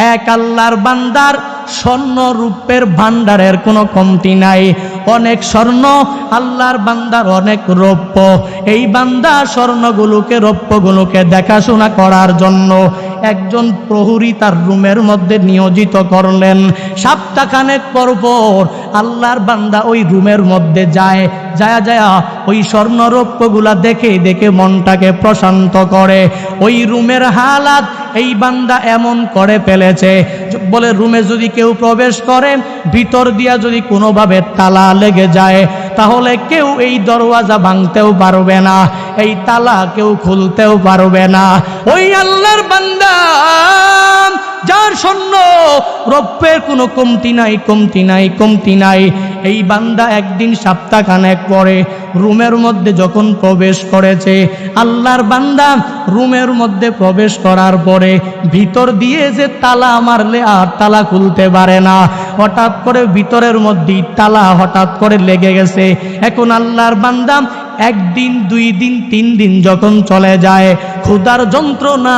এক আল্লাহর বান্দার স্বর্ণ রূপের ভান্ডারের কোনো কমতি নাই। অনেক স্বর্ণ, আল্লাহর বান্দার অনেক রৌপ্য। এই বান্দা স্বর্ণগুলোকে রৌপ্যগুলোকে দেখাশোনা করার জন্য একজন প্রহরী তার রুমের মধ্যে নিয়োজিত করলেন। সপ্তাহখানেক পর পর আল্লাহর বান্দা ওই রুমের মধ্যে যায়, ওই স্বর্ণ রৌপ্যগুলা দেখে দেখে মনটাকে প্রশান্ত করে। ওই রুমের হালাত এই বান্দা এমন করে ফেলেছে, বলে রুমে যদি কেউ প্রবেশ করে, ভিতর দিয়া যদি কোনোভাবে তালা লেগে যায়, তাহলে কেউ এই দরওয়াজা ভাঙতেও পারবে না, এই তালা কেউ খুলতেও পারবে না। ওই আল্লাহর বান্দা যার স্বর্ণ রৌপ্যের কোনো কমতি নাই, এই বান্দা একদিন সপ্তাহখানেক পরে রুমের মধ্যে যখন প্রবেশ করেছে, আল্লাহর বান্দা রুমের মধ্যে প্রবেশ করার পরে ভিতর দিয়ে যে তালা মারলে আর তালা খুলতে পারে না, হঠাৎ করে ভিতরের মধ্যেই তালা হঠাৎ করে লেগে গেছে। এখন আল্লাহর বান্দা একদিন, 2 দিন, 3 দিন যখন চলে যায়, ক্ষুধার যন্ত্রণা,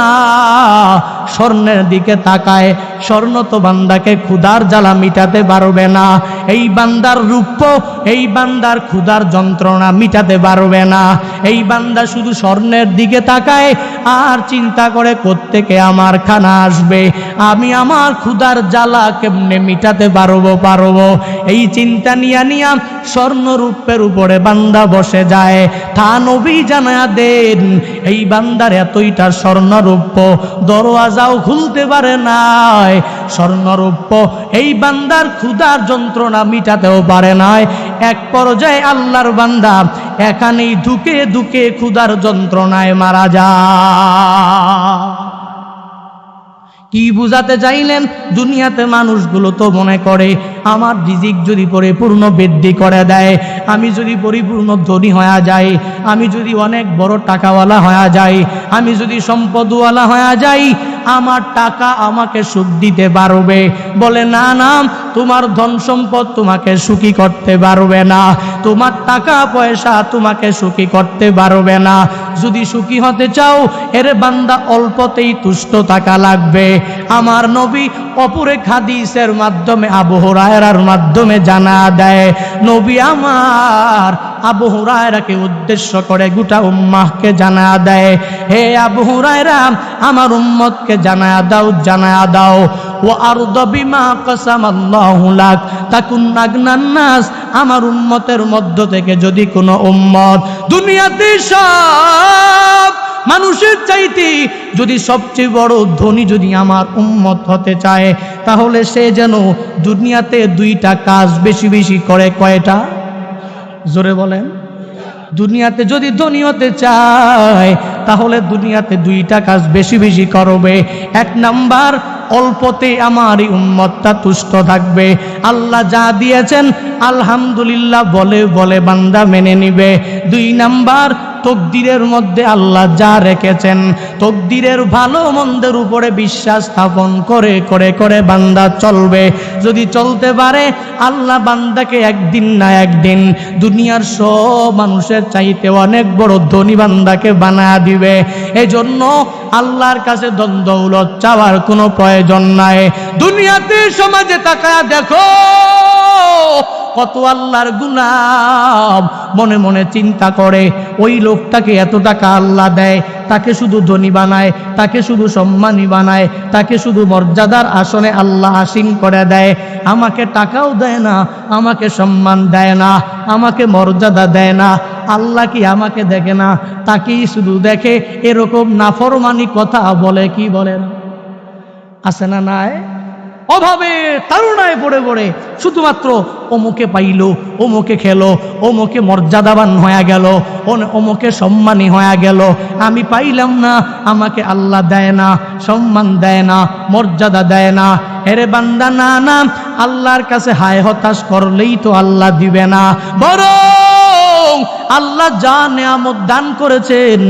স্বর্ণের দিকে তাকায়। স্বর্ণ তো বান্দাকে ক্ষুধার জ্বালা মিটাতে পারবে না, এই বান্দার রূপ, এই বান্দার ক্ষুধার যন্ত্রণা মিটাতে পারবে না। এই বান্দা শুধু স্বর্ণের দিকে তাকায় আর চিন্তা করে কোত্থেকে আমার খানা আসবে, আমি আমার ক্ষুধার জ্বালা কেমনে মিটাতে পারবো। এই চিন্তা নিয়া স্বর্ণ রূপের উপরে বান্দা বসে যায়। তা নবী জানায়া দেন, এই বান্দার এতইটা স্বর্ণরূপ্য দরওয়াজাও খুলতে পারে নাই, স্বর্ণরূপ্য এই বান্দার ক্ষুধার যন্ত্রণা মিটাতেও পারে নাই। এক পর্যায়ে আল্লাহর বান্দা এখানেই ধুকে ধুকে ক্ষুধার যন্ত্রণায় মারা যায়। কি বুঝাতে চাইলেন? দুনিয়াতে মানুষগুলো তো মনে করে আমার রিজিক যদি পরিপূর্ণ বৃদ্ধি করে দেয়, আমি যদি পরিপূর্ণ ধনী হয়ে যাই, আমি যদি অনেক বড় টাকাওয়ালা হয়ে যাই, আমি যদি সম্পদওয়ালা হয়ে যাই, আমার টাকা আমাকে সুখ দিতে পারবে। বলে না না, তোমার ধন সম্পদ তোমাকে সুখী করতে পারবে না, তোমার টাকা পয়সা তোমাকে সুখী করতে পারবে না। যদি সুখী হতে চাও, এর বান্দা অল্পতেই তুষ্ট থাকা লাগবে। আমার নবী অপরে হাদিসের মাধ্যমে আবু হুরায়রার মাধ্যমে জানা দেয়, নবী আমার আবু হুরায়রাকে উদ্দেশ্য করে গোটা উম্মাহকে জানা দেয়, হে আবু হুরায়রা, আমার উম্মতকে জানা দাও ও আরদু বিমা কাসামাল্লাহু লাক তাকুন আগনান নাস। আমার উম্মতের মধ্য থেকে যদি কোনো উম্মত দুনিয়াতে সব মানুষের চাইতে যদি সবচেয়ে বড় ধনী যদি আমার উম্মত হতে চায়, তাহলে সে যেন দুনিয়াতে 2টা কাজ বেশি বেশি করে। কয়টা? জোরে বলেন। দুনিয়াতে যদি ধনী হতে চায়, তাহলে দুনিয়াতে 2টা কাজ বেশি বেশি করবে। 1 নাম্বার, অল্পতে আমার এই উম্মতটা তুষ্ট থাকবে, আল্লাহ যা দিয়েছেন আলহামদুলিল্লাহ বলে বলে বান্দা মেনে নিবে। 2 নাম্বার, তকদিরের মধ্যে আল্লাহ যা রেখেছেন, তকদিরের ভালো মন্দের উপরে বিশ্বাস স্থাপন করে করে করে বান্দা চলবে। যদি চলতে পারে, আল্লাহ বান্দাকে একদিন না একদিন দুনিয়ার সব মানুষের চাইতে অনেক বড় ধনী বান্দাকে বানায়া দিবে। এজন্য আল্লাহর কাছে ধন দৌলত চাওয়ার কোনো প্রয়োজন নাই। দুনিয়াতে সমাজে তাকায়া দেখো, কত আল্লাহর গোলাম মনে মনে চিন্তা করে, ওই লোকটাকে এত টাকা আল্লাহ দেয়, তাকে শুধু ধনী বানায়, তাকে শুধু সম্মানী বানায়, তাকে শুধু মর্যাদার আসনে আল্লাহ আসীন করে দেয়, আমাকে টাকাও দেয় না, আমাকে সম্মান দেয় না, আমাকে মর্যাদা দেয় না। আল্লাহ কি আমাকে দেখে না? তাকেই শুধু দেখে। এরকম নাফরমানি কথা বলে, কি বলেন? আছে না নাই? অভাবে তাড়নায় পড়ে পড়ে শুধুমাত্র অমুকে পাইল, অমুকে খেলো, অমুকে মর্যাদাবান হয়ে গেল, অমুকে সম্মানী হয়ে গেল, আমি পাইলাম না, আমাকে আল্লাহ দেয় না, সম্মান দেয় না, মর্যাদা দেয় না। এরে বান্দা, না না, আল্লাহর কাছে হায় হতাশ করলেই তো আল্লাহ দিবে না, বরং আল্লাহ যা নেয়ামত দান করেছেন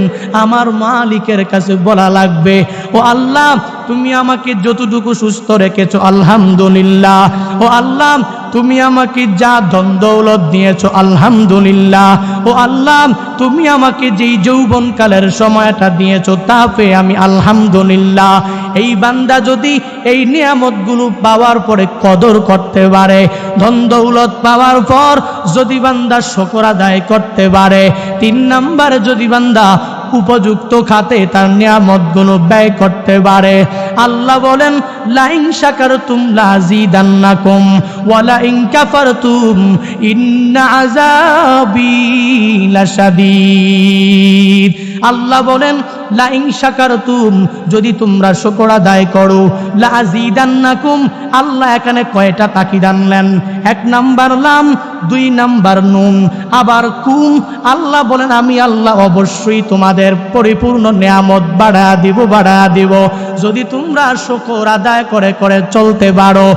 আমার মালিকের কাছে বলা লাগবে, ও আল্লাহ তুমি আমাকে যতটুকু সুস্থ রেখেছো আলহামদুলিল্লাহ। ও আল্লাহ তুমি আমাকে যা ধন দৌলত দিয়েছো আলহামদুলিল্লাহ। ও আল্লাহ তুমি আমাকে যেই যৌবনকালের সময়টা দিয়েছো তা পেয়ে আমি আলহামদুলিল্লাহ। এই বান্দা যদি এই নিয়ামতগুলো পাওয়ার পরে কদর করতে পারে, ধন দৌলত পাওয়ার পর যদি বান্দা শুকর আদায় করতে পারে, 3 নাম্বার যদি বান্দা উপযুক্ত খাতে তার নিয়ামতগুলো ব্যয় করতে পারে, আল্লাহ বলেন লাইন শাকারতুম লাযিদান্নাকুম ওয়া লাইন কাফারতুম ইন্না আযাবি লাশাদীদ। আল্লাহ বলেন লাইন শাকারতুম, যদি তোমরা শুকর আদায় করো, লাযিদান্নাকুম। আল্লাহ এখানে কয়টা তাকিদ আনলেন? 1 নাম্বার লাম, 2 নাম্বার নুন, আবার কুম। আল্লাহ বলেন আমি আল্লাহ অবশ্যই তোমাদের পরিপূর্ণ নিয়ামত বাড়ায়া দিব যদি তোমরা শুকর আদায় করে করে চলতে পারো।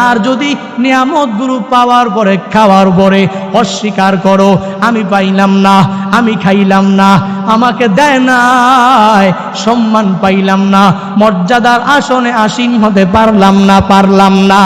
আর যদি নিয়ামতগুলো পাওয়ার পরে খাওয়ার পরে অস্বীকার করো, আমি পাইলাম না, আমি খাইলাম না, আমাকে দেয় নাই, সম্মান পাইলাম না, মর্যাদার আসনে আসীন হতে পারলাম না,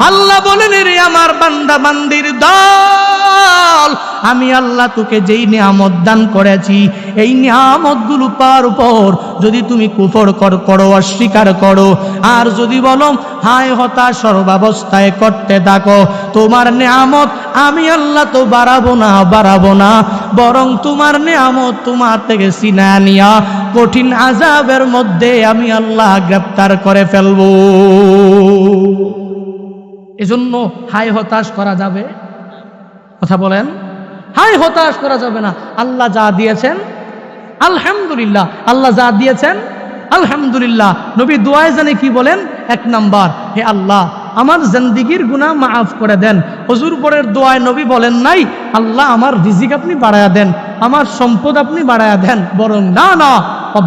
আল্লাহ বলেন রে আমার বান্দা বান্দির দল, আমি আল্লাহ তোকে যেই নিয়ামত দান করেছি এই নিয়ামতগুলো পাওয়ার পর যদি তুমি কুফর করো, অস্বীকার করো, আর যদি বলো হায় হতাশ সর্বাবস্থায় করতে থাকো, তোমার নিয়ামত আমি আল্লাহ তো বাড়াবো না, বরং তোমার নিয়ামত তোমার থেকে ছিনা নিয়া কঠিন আযাবের মধ্যে আমি আল্লাহ গ্রেফতার করে ফেলবো। এজন্য হায় হতাশ করা যাবে? কথা বলেন, হায় হতাশ করা যাবে না। আল্লাহ যা দিয়েছেন আলহামদুলিল্লাহ, আল্লাহ যা দিয়েছেন আলহামদুলিল্লাহ। নবী দোয়ায় জানে কি বলেন? 1 নাম্বার, হে আল্লাহ আমার জিন্দেগীর গুনাহ মাফ করে দেন। হুজুর পরের দোয়ায় নবী বলেন নাই আল্লাহ আমার রিজিক আপনি বাড়ায়া দেন, আমার সম্পদ আপনি বাড়ায়া দেন, বরং না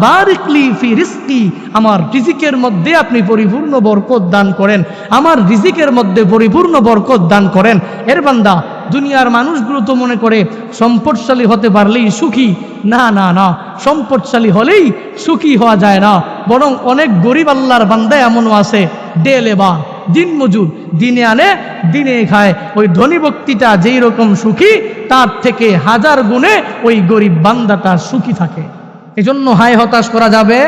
বারিক লি ফি রিজকি, আমার রিজিকের মধ্যে আপনি পরিপূর্ণ বরকত দান করেন, আমার রিজিকের মধ্যে পরিপূর্ণ বরকত দান করেন। এর বান্দা দুনিয়ার মানুষগুলো তো মনে করে সম্পদশালী হতে পারলেই সুখী। না, সম্পদশালী হলেই সুখী হওয়া যায় না, বরং অনেক গরিব আল্লাহর বান্দা এমনও আছে ডে লেবার, দিন মজুর, দিনে আনে দিনে খায়। ওই ধনী ব্যক্তিটা যেই রকম সুখী তার থেকে 1000 গুণে ওই গরিব বান্দাটা সুখী থাকে। এজন্য হায় হতাশ করা যাবে?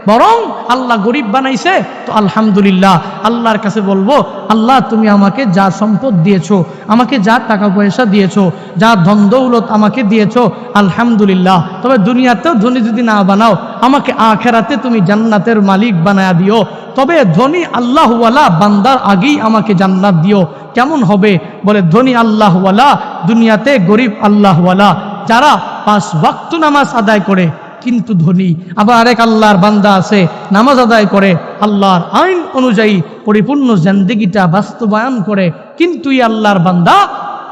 বরং আল্লাহ গরিব বানাইছে তো আলহামদুলিল্লাহ, আল্লাহর কাছে বলবো আল্লাহ তুমি আমাকে যা সম্পদ দিয়েছো, আমাকে যা টাকা পয়সা দিয়েছো, যা ধন দৌলত আমাকে দিয়েছো আলহামদুলিল্লাহ। তবে দুনিয়াতেও ধনী যদি না বানাও, আমাকে আখেরাতে তুমি জান্নাতের মালিক বানায়া দিও। তবে ধনী আল্লাহওয়ালা বান্দার আগেই আমাকে জান্নাত দিও। কেমন হবে? বলে ধনী আল্লাহওয়ালা, দুনিয়াতে গরিব আল্লাহওয়ালা। যারা 5 ওয়াক্ত নামাজ আদায় করে কিন্তু ধনী, আবার আরেক আল্লাহর বান্দা আছে নামাজ আদায় করে, আল্লাহর আইন অনুযায়ী পরিপূর্ণ জিন্দেগিটা বাস্তবায়ন করে, কিন্তু এই আল্লাহর বান্দা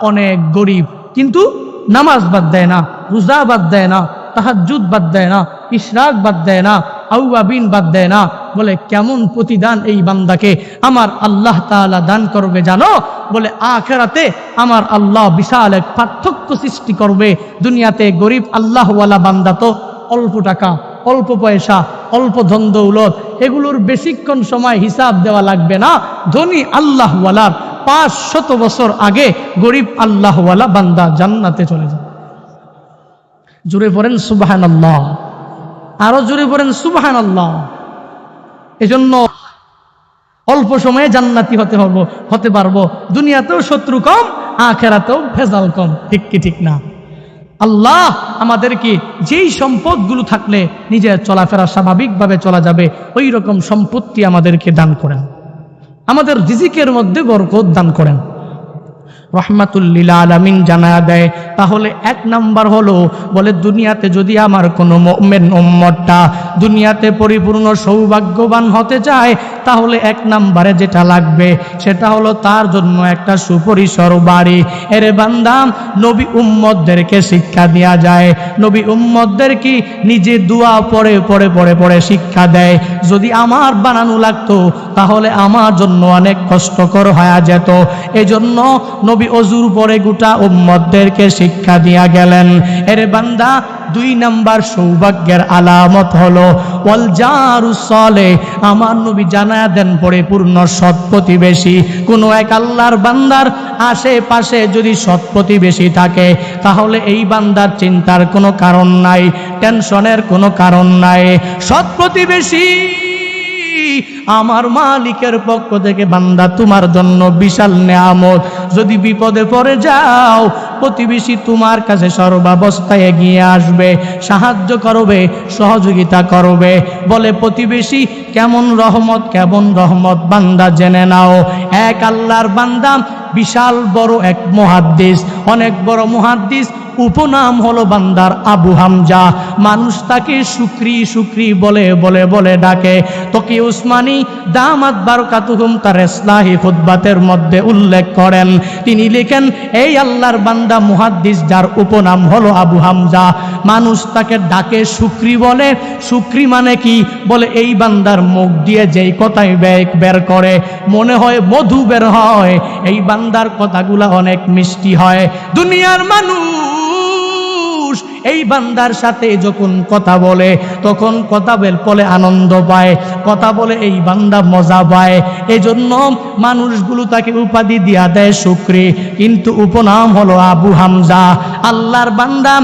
অনেক গরিব, কিন্তু নামাজ বাদ দেয় না, রোজা বাদ দেয় না, তাহাজ্জুদ বাদ দেয় না, ইশরাক বাদ দেয় না, আউয়াবিন বাদ দেয় না। বলে কেমন প্রতিদান এই বান্দাকে আমার আল্লাহ তাআলা দান করবে জানো? বলে আখিরাতে আমার আল্লাহ বিশাল এক পার্থক্য সৃষ্টি করবে। দুনিয়াতে গরিব আল্লাহওয়ালা বান্দা তো অল্প টাকা, অল্প পয়সা, অল্প ধন দৌলত, এগুলোর বেশিক্ষণ সময় হিসাব দেওয়া লাগবে না। ধনী আল্লাহওয়ালার 500 বছর আগে গরিব আল্লাহওয়ালা বান্দা জান্নাতে চলে যাবে। জোরে পড়েন সুবহানাল্লাহ, আরো জোরে পড়েন সুবহানাল্লাহ। এজন্য অল্প সময়ে জান্নাতি হতে পারবো। দুনিয়াতেও শত্রু কম, আখিরাতেও ভেজাল কম। ঠিক কি ঠিক না? আল্লাহ আমাদেরকে যেই সম্পদগুলো থাকলে নিজের চলাফেরা স্বাভাবিকভাবে চলা যাবে ওই রকম সম্পত্তি আমাদেরকে দান করেন, আমাদের রিজিকের মধ্যে বরকত দান করেন। রহমাতুল লিল আলামিন জানায়া দেয় তাহলে 1 নাম্বার হলো, বলে দুনিয়াতে যদি আমার কোনো মুমিন উম্মতটা দুনিয়াতে পরিপূর্ণ সৌভাগ্যবান হতে চায় তাহলে 1 নাম্বারে যেটা লাগবে সেটা হলো তার জন্য একটা সুপরিসর বাড়ি। এর বান্দা নবী উম্মতদেরকে শিক্ষা দেয়া যায়, নবী উম্মতদেরকে নিজে দোয়া পড়ে শিক্ষা দেয়। যদি আমার বানানো লাগতো তাহলে আমার জন্য অনেক কষ্টকর হয়ে যেত। এজন্য নবী অজুর পরে গোটা উম্মতদেরকে শিক্ষা দিয়া গেলেন, এরে বান্দা 2 নাম্বার সৌভাগ্যের আলামত হলো ওয়াল জারুস সালেহ। আমার নবী জানায়া দেন পরিপূর্ণ সৎ প্রতিবেশী। কোনো এক আল্লাহর বান্দার আশেপাশে যদি সৎ প্রতিবেশী থাকে তাহলে এই বান্দার চিন্তার কোনো কারণ নাই, টেনশনের কোনো কারণ নাই। সৎ প্রতিবেশী আমার মালিকের পক্ষ থেকে বান্দা তোমার জন্য বিশাল নেয়ামত। যদি বিপদে পড়ে যাও প্রতিবেশী তোমার কাছে সর্বাবস্থায় এগিয়ে আসবে, সাহায্য করবে, সহযোগিতা করবে। বলে প্রতিবেশী কেমন রহমত, কেমন রহমত বান্দা জেনে নাও। এক আল্লাহর বান্দা বিশাল বড় এক মুহাদ্দিস, অনেক বড় মুহাদ্দিস, উপনাম হলো বান্দার আবু হামজা। মানুষ তাকে শুকরি শুকরি বলে বলে বলে ডাকে। তকি উসমানী দামাত বারকাতুহুম তার ইসলাহি খুতবাতের মধ্যে উল্লেখ করেন, তিনি লিখেন এই আল্লাহর বান্দা মুহাদ্দিস যার উপনাম হলো আবু হামজা, মানুষ তাকে ডাকে শুকরি বলে। শুকরি মানে কি? বলে এই বান্দার মুখ দিয়ে যেই কথাই বের করে মনে হয় মধু বের হয়। এই বান্দার কথাগুলা অনেক মিষ্টি হয়। দুনিয়ার মানুষ এই বান্দার সাথে যখন কথা বলে তখন কথা বলে আনন্দ পায়, কথা বলে এই বান্দা মজা পায়। এজন্য মানুষগুলো তাকে উপাধি দিয়া দেয় শুকরি, কিন্তু উপনাম হলো আবু হামজা। আল্লাহর বান্দা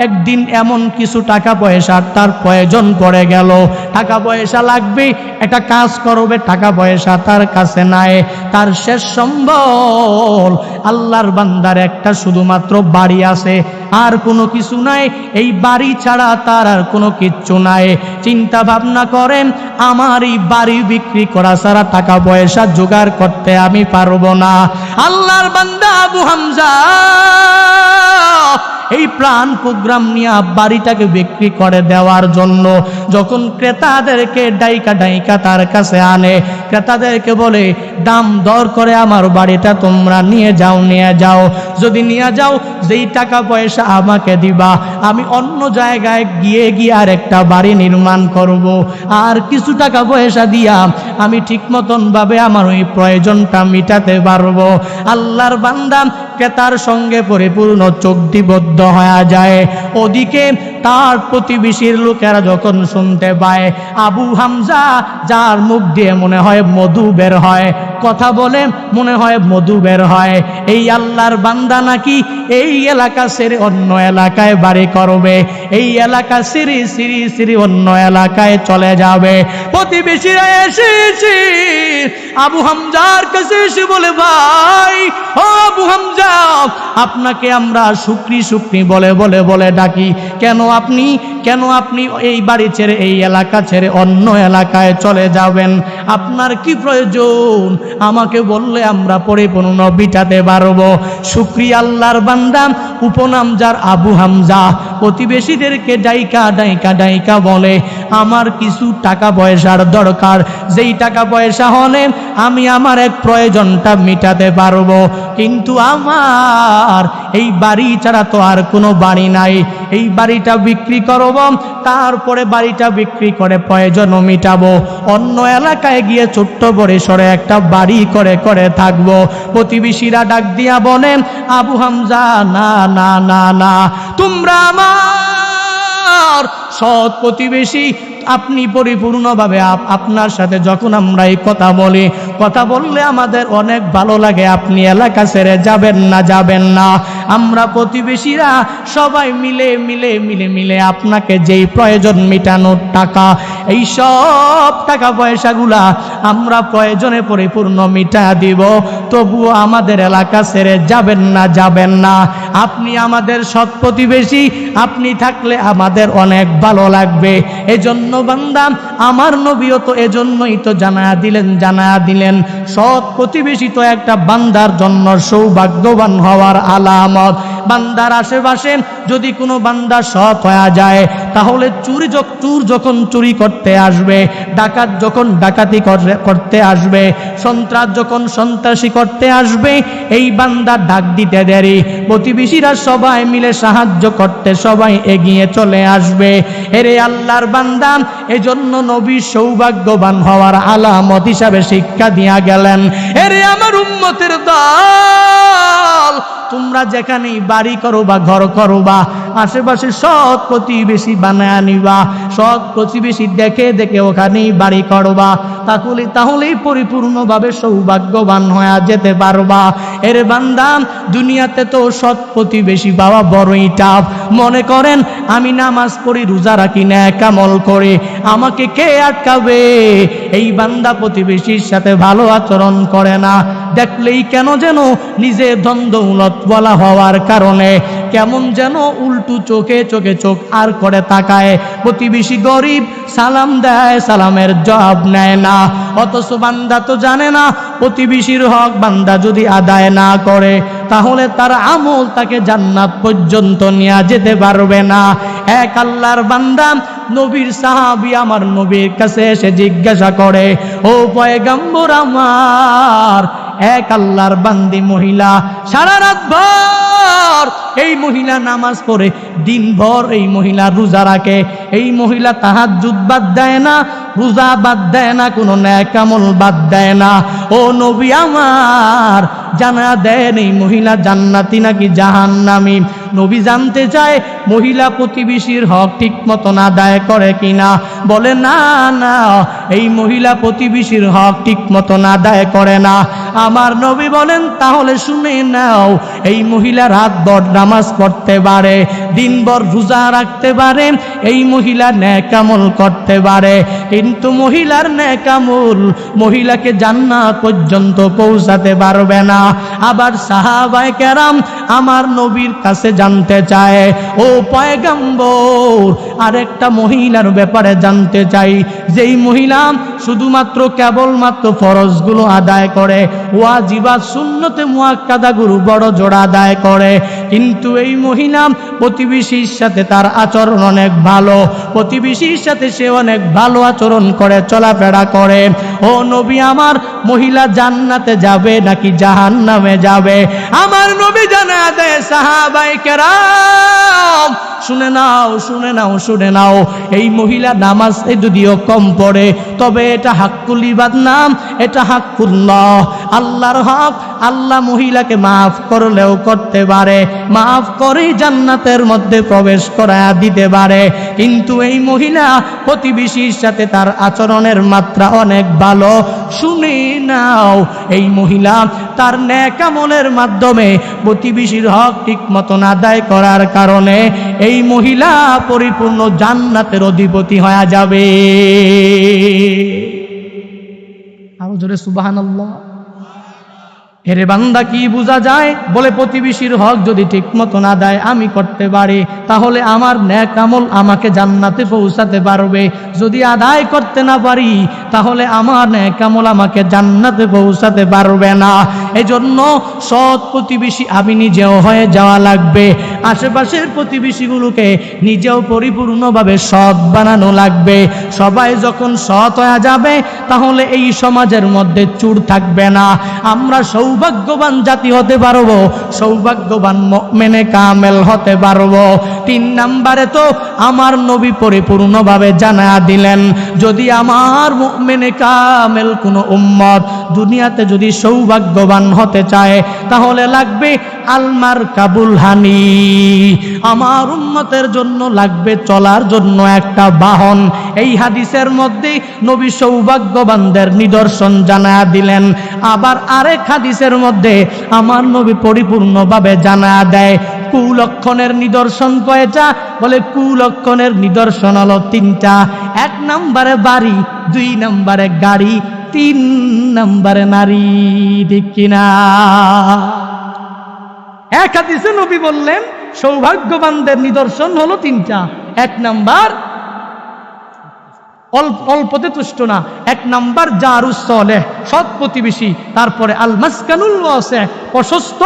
একদিন এমন কিছু টাকা পয়সা তার প্রয়োজন পড়ে গেল, টাকা পয়সা লাগবে, একটা কাজ করবে, টাকা পয়সা তার কাছে নাই। তার শেষ সম্বল আল্লাহর বান্দার একটা শুধুমাত্র বাড়ি আছে, আর কোনো কিছু নাই। এই বাড়ি ছাড়া তার আর কোনো কিচ্ছু নাই। চিন্তা ভাবনা করেন, আমার এই বাড়ি বিক্রি করা ছাড়া টাকা পয়সা জোগাড় করতে আমি পারবো না। আল্লাহর বান্দা আবু হামজা এই প্ল্যান প্রোগ্রাম নিয়ে বাড়িটাকে বিক্রি করে দেওয়ার জন্য যখন ক্রেতাদেরকে ডাইকা ডাইকা তার কাছে আনে, ক্রেতাদেরকে বলে দাম দর করে আমার বাড়িটা তোমরা নিয়ে যাও। যদি নিয়ে যাও যেই টাকা পয়সা আমাকে দিবা, আমি অন্য জায়গায় গিয়ে আর একটা বাড়ি নির্মাণ করব। আর কিছু টাকা পয়সা দিয়া আমি ঠিক মতন ভাবে আমার ওই প্রয়োজনটা মিটাতে পারবো। আল্লাহর বান্দা ক্রেতার সঙ্গে পরিপূর্ণ চুক্তিবদ্ধ হয়ে যায়। ওদিকে তার প্রতিবেশীর লোকেরা যখন শুনতে পায় আবু হামজা যার মুখ দিয়ে মনে হয় মধু বের হয়, কথা বলে মনে হয় মধু বের হয়, এই আল্লাহর বান্দা নাকি এই এলাকা ছেড়ে অন্য এলাকায় বাড়ি করবে, এই এলাকা সিঁড়ি অন্য এলাকায় চলে যাবে। প্রতিবেশীরা এসেছে আবু হামজার কাছে এসে বলে, ভাই ও আবু হামজা, আপনাকে আমরা শুকরি শুকরি বলে ডাকি, কেন আপনি এই বাড়ি ছেড়ে এই এলাকা ছেড়ে অন্য এলাকায় চলে যাবেন? আপনার কি প্রয়োজন আমাকে বললে আমরা পরিপূর্ণ বিটাতে পারবো। শুকরিয়া আল্লাহর বান্দা উপনাম যার আবু হামজা প্রতিবেশীদেরকে ডাইকা বলে, আমার কিছু টাকা পয়সার দরকার, যেই টাকা পয়সা হলে আমি আমার এক প্রয়োজনটা মিটাতে পারবো, কিন্তু আমার এই বাড়ি ছাড়া তো আর কোনো বাড়ি নাই, এই বাড়িটা বিক্রি করব, তারপরে বাড়িটা বিক্রি করে প্রয়োজনও মিটাবো, অন্য এলাকায় গিয়ে ছোট্ট পরিসরে একটা বাড়ি করে থাকবো। প্রতিবেশীরা ডাক দিয়া বলেন, আবু হামজা না, তোমরা আমার সৎ প্রতিবেশী, আপনি পরিপূর্ণভাবে আপনার সাথে যখন আমরা এই কথা বললে আমাদের অনেক ভালো লাগে, আপনি এলাকা ছেড়ে যাবেন না। আমরা প্রতিবেশীরা সবাই মিলে আপনাকে যেই প্রয়োজন মেটানোর টাকা, এই সব টাকা পয়সাগুলা আমরা প্রয়োজনে পরিপূর্ণ মিটা দিব, তবুও আমাদের এলাকা ছেড়ে যাবেন না। আপনি আমাদের সৎ প্রতিবেশী, আপনি থাকলে আমাদের অনেক ভালো লাগবে। এজন্য বান্দা আমার নবীও তো এজন্যই তো জানায়া দিলেন সৎ প্রতিবেশী তো একটা বান্দার জন্য সৌভাগ্যবান হওয়ার আলামত। বান্দার আশেপাশে যদি কোনো বান্দা সৎ হয়ে যায়, তাহলে চোর যখন চুরি করতে আসবে, ডাকাত যখন ডাকাতি করতে আসবে, সন্ত্রাস যখন সন্ত্রাসী করতে আসবে, এই বান্দা ডাক দিতে দেরি, প্রতিবেশীরা সবাই মিলে সাহায্য করতে সবাই এগিয়ে চলে আসবে। এরে আল্লাহর বান্দা, এজন্য নবী সৌভাগ্যবান হওয়ার আলামত হিসাবে শিক্ষা দিয়া গেলেন। এরে আমার উম্মতের দল, তোমরা যেখানেই বাড়ি করো বা ঘর করো বা আশেপাশে সৎ প্রতিবেশী বানায় আনিবা, সৎ প্রতিবেশী দেখে দেখে ওখানেই বাড়ি করবা, তাহলেই পরিপূর্ণভাবে সৌভাগ্যবান হয়ে যেতে পারবা। এর বান্দা, দুনিয়াতে তো সৎ প্রতিবেশী পাওয়া বড়ই টাফ। মনে করেন আমি নামাজ পড়ি, রোজা রাখি, নেক আমল করে, আমাকে কে আটকাবে? এই বান্দা প্রতিবেশীর সাথে ভালো আচরণ করে না, দেখলেই কেন যেন নিজের ধন দৌলত বলা হওয়ার কারণে কেমন যেন উল্টু চোখে চোখ আর করে তাকায়। প্রতিবেশী গরিব, সালাম দেয়, সালামের জবাব নেয় না, অথচ বান্দা তো জানে না প্রতিবেশীর হক বান্দা যদি আদায় না করে তাহলে তার আমল তাকে জান্নাত পর্যন্ত নিয়ে যেতে পারবে না। এক আল্লাহর বান্দা নবীর সাহাবী আমার নবীর কাছে এসে জিজ্ঞাসা করে, ও পয়গম্বর আমার, এক আল্লাহর বান্দি মহিলা সারা রাত ভর এই মহিলা নামাজ পড়ে, দিনভর এই মহিলা রোজা রাখে, এই মহিলা তাহাজ্জুদ বাদ দেয় না, রোজা বাদ দেয় না, কোনো নেক আমল বাদ দেয় না। ও নবী আমার, জানা দেন এই মহিলা জান্নাতি নাকি জাহান্নামী? নবী জানতে চায় মহিলা প্রতিবেশীর হক ঠিক মতন আদায় করে কিনা। বলে না না, এই মহিলা প্রতিবেশীর হক ঠিক মতন আদায় করে না। আমার নবী বলেন, তাহলে শুনে নাও, এই মহিলা রাতভর নামাজ পড়তে পারে, দিনভর রোজা রাখতে পারে, এই মহিলা নেক আমল করতে পারে, কিন্তু মহিলার নেক আমল মহিলাকে জান্নাত পর্যন্ত পৌঁছাতে পারবে না। আবার সাহাবায়ে কেরাম আমার নবীর কাছে জানতে চায়, ও পয়গম্বর, আরেকটা মহিলার ব্যাপারে জানতে চাই, যেই মহিলা শুধুমাত্র কেবলমাত্র ফরজগুলো আদায় করে, ওয়াজিবাত সুন্নতে মুআক্কাদাগুলো বড় জোড়া আদায় করে, কিন্তু এই মহিলা প্রতিবেশীর সাথে তার আচরণ অনেক ভালো, প্রতিবেশীর সাথে সে অনেক ভালো আচরণ করে, চলাফেরা করে। ও নবী আমার, মহিলা জান্নাতে যাবে নাকি জাহান্নামে যাবে? আমার নবী জানা দেয়, সাহাবায়ে কেরাম শুনে নাও, শুনে নাও, শুনে নাও, এই মহিলা নামাজ যদিও কম পড়ে, তবে এটা হাক্কুল ইবাদ নাম, এটা হাক্কুল্লাহ, আল্লাহর হক। আল্লাহ মহিলাকে মাফ করলেও করতে পারে, মাফ করে জান্নাতের মধ্যে প্রবেশ করায়া দিতে পারে, কিন্তু এই মহিলা প্রতিবেশীর সাথে তার আচরণের মাত্রা অনেক ভালো। শুনে নাও, এই মহিলা তার নেক আমলের মাধ্যমে প্রতিবেশীর হক ঠিক মতন আদায় করার কারণে এই মহিলা পরিপূর্ণ জান্নাতের অধিপতি হয়ে যাবে। আরো জোরে সুবহানাল্লাহ। এরে বান্দা, কি বোঝা যায়? বলে প্রতিবেশীর হক যদি ঠিক মতন আদায় আমি করতে পারি, তাহলে আমার নেক আমল আমাকে জান্নাতে পৌঁছাতে পারবে। যদি আদায় করতে না পারি, তাহলে আমার নেক আমল আমাকে জান্নাতে পৌঁছাতে পারবে না। এজন্য সৎ প্রতিবেশী আমি নিজেও হয়ে যাওয়া লাগবে, আশেপাশের প্রতিবেশীগুলোকে নিজেও পরিপূর্ণভাবে সৎ বানানো লাগবে। সবাই যখন সৎ হয়ে যাবে, তাহলে এই সমাজের মধ্যে চুর থাকবে না। আমরা সৌভাগ্যবান জাতি হতে পারবো, সৌভাগ্যবান মুমিনে কামেল হতে পারবো। 3 নম্বরে তো আমার নবী পরিপূর্ণভাবে জানা দিলেন, যদি আমার মুমিনে কামেল কোন উম্মত দুনিয়াতে যদি সৌভাগ্যবান হতে চায়, তাহলে লাগবে আলমার কাবুল হানি। আমার উম্মতের জন্য লাগবে চলার জন্য একটা বাহন। এই হাদিসের মধ্যে নবী সৌভাগ্যবানদের নিদর্শন জানা দিলেন। আবার আরেক হাদিসের মধ্যে আমার নবী পরিপূর্ণভাবে জানা দেয় কুলক্ষণের নিদর্শন কয়টা? বলে কুলক্ষণের নিদর্শন হলো 3টা। 1 নম্বরে বাড়ি, 2 নম্বরে গাড়ি, 3 নম্বরে নারী। ঠিক কিনা? এক হাদিসে নবী বললেন সৌভাগ্যবানদের নিদর্শন হলো 3টা। 1 নাম্বার অল্পতে তুষ্ট না, 1 নাম্বার জারুস সালেহ, সৎ প্রতিবেশী। তারপরে আল মাসকানুল ওয়াসি, প্রশস্ত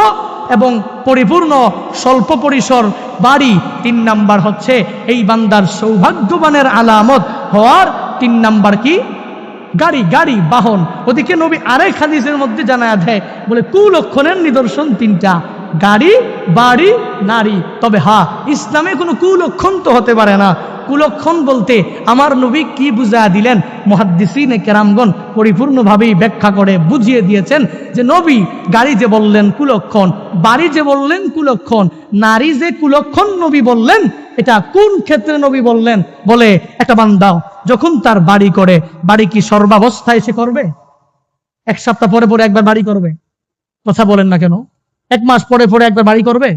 এবং পরিপূর্ণ স্বল্প পরিসর বাড়ি। 3 নাম্বার হচ্ছে এই বান্দার সৌভাগ্যবানের আলামত হওয়ার 3 নাম্বার কি? গাড়ি, গাড়ি, বাহন। ওদিকে নবী আরেক হাদিসের মধ্যে জানায়া দেয়, বলে কুলক্ষণের নিদর্শন 3টা: গাড়ি, বাড়ি, নারী। তবে হ্যাঁ, ইসলামে কোনো কুলক্ষণ তো হতে পারে না। কুলক্ষণ বলতে আমার নবী কি বুঝায়া দিলেন, মুহাদ্দিসিনে কেরামগণ পরিপূর্ণভাবেই ব্যাখ্যা করে বুঝিয়ে দিয়েছেন যে নবী গাড়ি যে বললেন কুলক্ষণ, বাড়ি যে বললেন কুলক্ষণ, নারী যে কুলক্ষণ নবী বললেন, এটা কোন ক্ষেত্রে নবী বললেন? বলে একটা বান্দা যখন তার বাড়ি করে, বাড়ি কি সর্বাবস্থায় সে করবে? 1 সপ্তাহ পরে পরে একবার বাড়ি করবে? কথা বলেন না কেন? 1 মাস পরে পরে একবার বাড়ি করবে?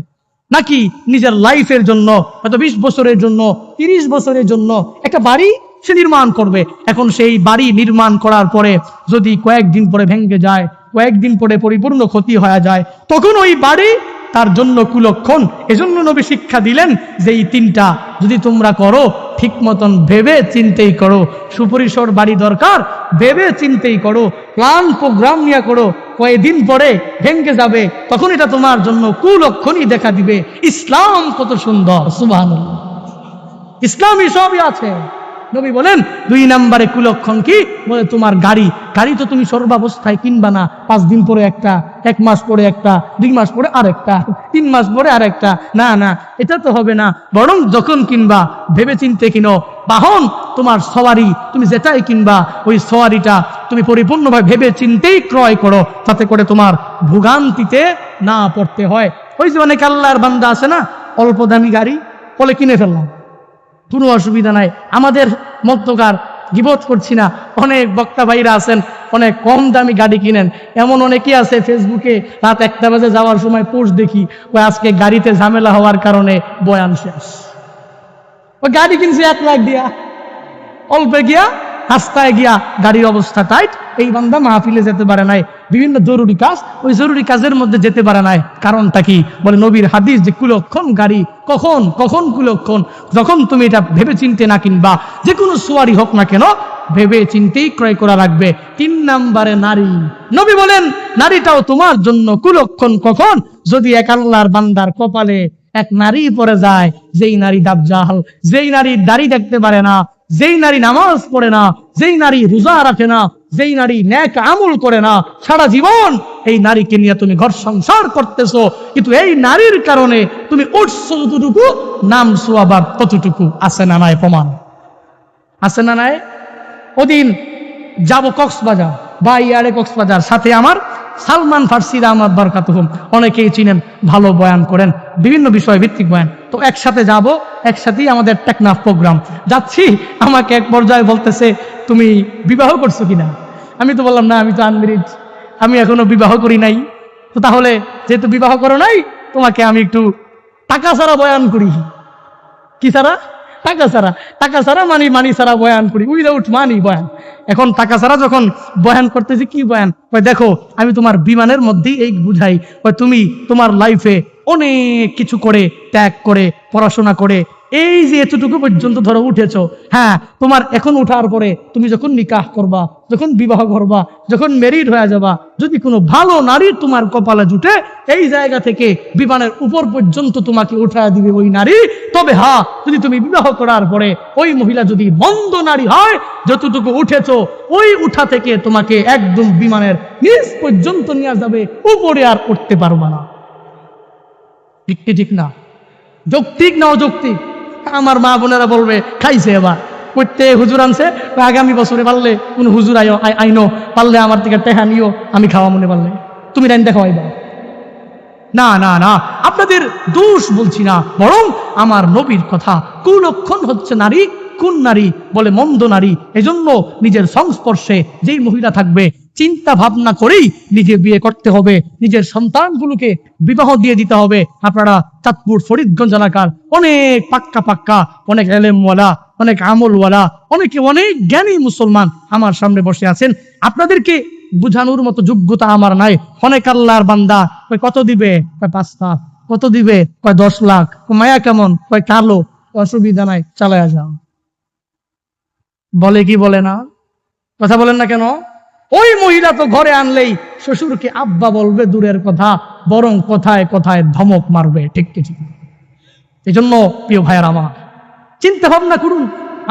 নাকি নিজের লাইফের জন্য, হয়তো 20 বছরের জন্য, 30 বছরের জন্য একটা বাড়ি সে নির্মাণ করবে। এখন সেই বাড়ি নির্মাণ করার পরে যদি কয়েকদিন পরে ভেঙে যায়, কয়েকদিন পরে পরিপূর্ণ ক্ষতি হয়ে যায়, তখন ওই বাড়ি তার জন্য কুলক্ষণ। এজন্য নবী শিক্ষা দিলেন যে এই 3টা যদি তোমরা করো, ঠিক মতন ভেবে চিন্তেই করো। সুপরিসর বাড়ি দরকার, ভেবে চিন্তেই করো, প্ল্যান প্রোগ্রাম নিয়ে করো। কয়েকদিন পরে ভেঙে যাবে, তখন এটা তোমার জন্য কুলক্ষণই দেখা দিবে। ইসলাম কত সুন্দর, সুবহানাল্লাহ। ইসলামী সবই আছে। নবী বলেন 2 নম্বরে কুলক্ষণ কি? বলে তোমার গাড়ি। গাড়ি তো তুমি সর্বাবস্থায় কিনবা না, 5 দিন পরে একটা, 1 মাস পরে একটা, 2 মাস পরে আরেকটা, 3 মাস পরে আরেকটা। না না, এটা তো হবে না। বরং যখন কিনবা ভেবে চিন্তে কিনো। বাহন তোমার সওয়ারি, তুমি যেটাই কিনবা ওই সওয়ারিটা তুমি পরিপূর্ণভাবে ভেবে চিন্তেই ক্রয় করো, যাতে করে তোমার ভোগান্তিতে না পড়তে হয়। ওই যে অনেক আল্লাহর বান্দা আছে না, অল্প দামি গাড়ি বলে কিনে ফেললাম, কোনো অসুবিধা নাই। আমাদের মধ্যকার গিবত করছি না, অনেক বক্তা ভাইরা আছেন অনেক কম দামি গাড়ি কিনেন। এমন অনেকেই আছে ফেসবুকে রাত 1টা বাজে যাওয়ার সময় পোস্ট দেখি, ওই আজকে গাড়িতে ঝামেলা হওয়ার কারণে বয়ান শেষ। ওই গাড়ি কিনছে 1 লাখ দিয়া, অল্পে গিয়া রাস্তায় গিয়া গাড়ির অবস্থা টাইট, এই বান্দা মাহফিলে যেতে পারে নাই, বিভিন্ন জরুরি কাজ, ওই জরুরি কাজের মধ্যে যেতে পারে নাই। কারণটা কি? বলে নবীর হাদিস যে কুলক্ষণ গাড়ি। কখন কখন কুলক্ষণ? যখন তুমি এটা ভেবে চিনতে না কিনবা, যে কোনো সোয়ারি হোক না কেন ভেবে চিনতেই ক্রয় করা রাখবে। 3 নম্বরে নারী। নবী বলেন নারীটাও তোমার জন্য কুলক্ষণ। কখন? যদি এক আল্লাহর বান্দার কপালে এক নারী পড়ে যায়, যেই নারী দাজ্জাল, যেই নারী দাড়ি দেখতে পারে না, যেই নারী নামাজ পড়ে না, যেই নারী রোজা রাখে না, যেই নারী নেক আমল করে না, সারা জীবন এই নারীকে নিয়ে তুমি ঘর সংসার করতেছো, কিন্তু এই নারীর কারণে তুমি উঠছো যতটুকু, নামছো আবার ততটুকু। আছে না নাই প্রমাণ? আছে না নাই? ওদিন যাব কক্সবাজার, বা ইয়ারে কক্সবাজার, সাথে আমার সালমান ফার্সি রহমত বরকাতুহুম, অনেকেই চিনেন, ভালো বয়ান করেন, বিভিন্ন বিষয় ভিত্তিক বয়ান। তো একসাথে যাব, একসাথেই আমাদের টেকনাফ প্রোগ্রাম। যাচ্ছি, আমাকে এক পর্যায়ে বলতেছে তুমি বিবাহ করছো কিনা? আমি তো বললাম না, আমি তো আনমেরিড, আমি এখনো বিবাহ করি নাই। তো তাহলে যেহেতু বিবাহ করো নাই, তোমাকে আমি একটু টাকা ছাড়া বয়ান করি। কি ছাড়া? টাকা ছাড়া। টাকা ছাড়া মানি ছাড়া বয়ান করি, উইদাউট মানি বয়ান। এখন টাকা ছাড়া যখন বয়ান করতেছি, কি বয়ান? দেখো আমি তোমার বিমানের মধ্যেই এই বুঝাই, তুমি তোমার লাইফে অনেক কিছু করে, ত্যাগ করে, পড়াশোনা করে এই যে এতটুকু পর্যন্ত ধরো উঠেছো। হ্যাঁ, তোমার এখন উঠার পরে তুমি যখন নিকাহ করবা, যখন বিবাহ করবা, যখন ম্যারিড হয়ে যাবা, যদি কোনো ভালো নারী তোমার কপালে জুটে, এই জায়গা থেকে বিমানের উপর পর্যন্ত তোমাকে উঠায় দিবে ওই নারী। তবে হ্যাঁ, যদি তুমি বিবাহ করার পরে ওই মহিলা যদি মন্দ নারী হয়, যতটুকু উঠেছো ওই উঠা থেকে তোমাকে একদম বিমানের নিচ পর্যন্ত নিয়ে যাবে, উপরে আর উঠতে পারবা না। ঠিক কি ঠিক না? যৌক্তিক না অযৌক্তিক? আমার মা বোনেরা বলবে খাইছে এবার করতে, হুজুর আনছে, আগামী বছরে পারলে কোন হুজুর আইনো, পারলে আমার থেকে টেহা নিও, আমি খাওয়া মনে পারলে তুমি রাইন্দা খাওয়াইবা। না না না, আপনাদের দোষ বলছি না, বরং আমার নবীর কথা। কুলক্ষণ হচ্ছে নারী। কোন নারী? বলে মন্দ নারী। এজন্য নিজের সংস্পর্শে যেই মহিলা থাকবে, চিন্তা ভাবনা করেই নিজে বিয়ে করতে হবে, নিজের সন্তানগুলোকে বিবাহ দিয়ে দিতে হবে। আপনারা চাঁদপুর ফরিদগঞ্জ এলাকার অনেক পাক্কা, অনেক এলেমওয়ালা, অনেক আমলওয়ালা, অনেকে অনেক জ্ঞানী মুসলমান আমার সামনে বসে আছেন। আপনাদেরকে বুঝানোর মতো যোগ্যতা আমার নাই। অনেক আল্লাহর বান্দা, কত দিবে? 5 লাখ। কত দিবে? 10 লাখ। মায়া কেমন? কালো। অসুবিধা নাই, চালায়া যাও। বলে কি বলে না? কথা বলেন না কেন? ওই মহিলা তো ঘরে আনলেই শ্বশুরকে আব্বা বলবে দূরের কথা, বরং কথায় কথায় ধমক মারবে। ঠিক কিছু এই জন্য প্রিয় ভাইয়ার আমার, চিন্তা ভাবনা করুন।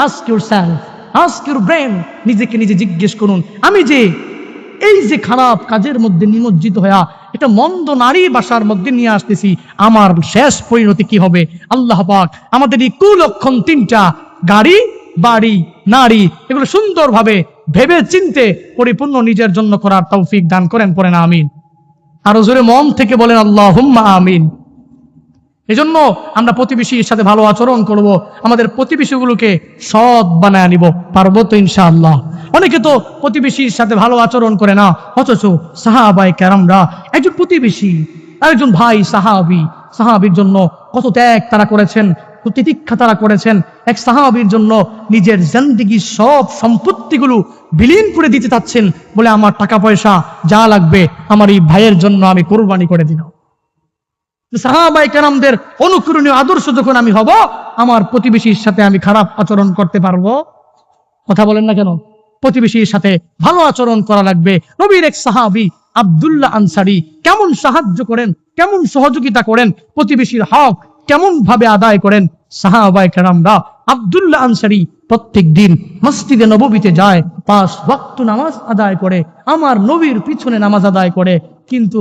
Ask yourself, ask your brain, নিজেকে নিজে জিজ্ঞেস করুন, আমি যে এই যে খারাপ কাজের মধ্যে নিমজ্জিত হয়ে এটা মন্দ নারী বাসার মধ্যে নিয়ে আসতেছি, আমার শেষ পরিণতি কি হবে? আল্লাহ পাক আমাদের এই কুলক্ষণ তিনটা, গাড়ি, বাড়ি, নারী, এগুলো সুন্দরভাবে ভেবে চিনতে পরিপূর্ণ নিজের জন্য করার তৌফিক দান করেন। পড়েন আমিন। আরো জোরে মন থেকে বলেন আল্লাহুম্মা আমিন। এজন্য আমরা প্রতিবেশীর সাথে ভালো আচরণ করব, আমাদের প্রতিবেশীগুলোকে সৎ বানায় নিব। পারবো তো ইনশাআল্লাহ? অনেকে তো প্রতিবেশীর সাথে ভালো আচরণ করে না, অথচ সাহাবায়ে কেরামরা একজন প্রতিবেশী আর একজন ভাই সাহাবীর জন্য কত ত্যাগ তারা করেছেন, তিতিক্ষা তারা করেছেন। এক সাহাবীর জন্য নিজের জিন্দেগির সব সম্পত্তিগুলো বিলীন করে দিতে চাচ্ছেন, বলে আমার টাকা পয়সা যা লাগবে আমার এই ভাইয়ের জন্য আমি কোরবানি করে দিলাম। সাহাবায়ে কেরামদের অনুকরণীয় আদর্শ যখন আমি হব, আমার প্রতিবেশীর সাথে আমি খারাপ আচরণ করতে পারবো? কথা বলেন না কেন? প্রতিবেশীর সাথে ভালো আচরণ করা লাগবে। নবীর এক সাহাবী আব্দুল্লাহ আনসারী কেমন সাহায্য করেন, কেমন সহযোগিতা করেন, প্রতিবেশীর হক কেমন ভাবে আদায় করেন। সাহাবায়ে কেরামরা আব্দুল্লাহ আনসারী প্রত্যেক দিন মসজিদে নববীতে যায়, 5 ওয়াক্ত নামাজ আদায় করে, আমার নবীর পিছনে নামাজ আদায় করে। কিন্তু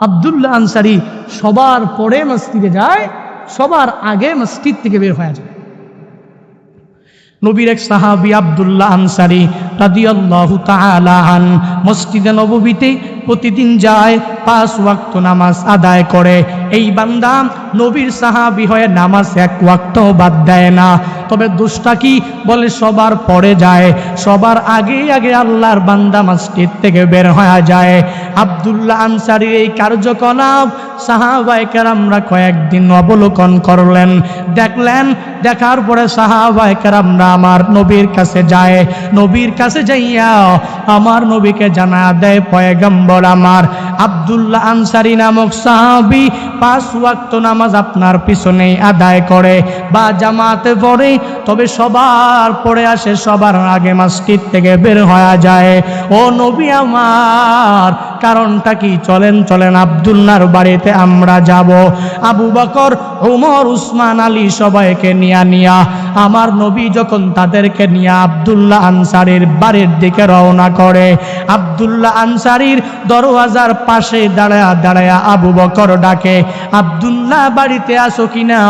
আব্দুল্লাহ আনসারী সবার পরে মসজিদে যায়, সবার আগে মসজিদ থেকে বের হয়ে যায়। নবীর এক সাহাবী আব্দুল্লাহ আনসারী রাদিয়াল্লাহু তাআলা আন মসজিদে নববীতে প্রতিদিন যায়, 5 ওয়াক্ত নামাজ আদায় করে। এই বান্দা নবীর সাহাবী হয়ে নামাজ 1 ওয়াক্ত বাদ দেয় না। তবে দোষটা কি? বলে সবার পরে যায়, সবার আগে আগে আল্লাহর বান্দা মসজিদ থেকে বের হয়ে যায়। আব্দুল্লাহ আনসারীর এই কার্যকলাপ সাহাবায়ে কেরামরা কয়েকদিন অবলোকন করলেন, দেখলেন। দেখার পরে সাহাবায়ে কেরামরা আমার নবীর কাছে যায়। নবীর কাছে যাইয়া আমার নবীকে জানা দেয়, পয়গম্বর আমার আব্দুল্লাহ আনসারী নামক সাহাবী 5 ওয়াক্ত নামাজ আপনার পিছনেই আদায় করে বা জামাতে পড়ে, তবে সবার পরে আসে, সবার আগে মসজিদ থেকে বের হয়ে যায়। ও নবী আমার, কারণটা কি? চলেন চলেন আব্দুল্লাহর বাড়িতে আমরা যাব। আবু বকর, ওমর, উসমান, আলী সবাইকে নিয়া আমার নবী যখন তাদেরকে নিয়ে আব্দুল্লাহ আনসারীর বাড়ির দিকে রওনা করে, আব্দুল্লাহ আনসারীর দরওয়াজার পাশে দাঁড়ায়া দাঁড়ায়া আবু বকর ডাকে, আব্দুল্লাহ বাড়িতে আসো কিনা?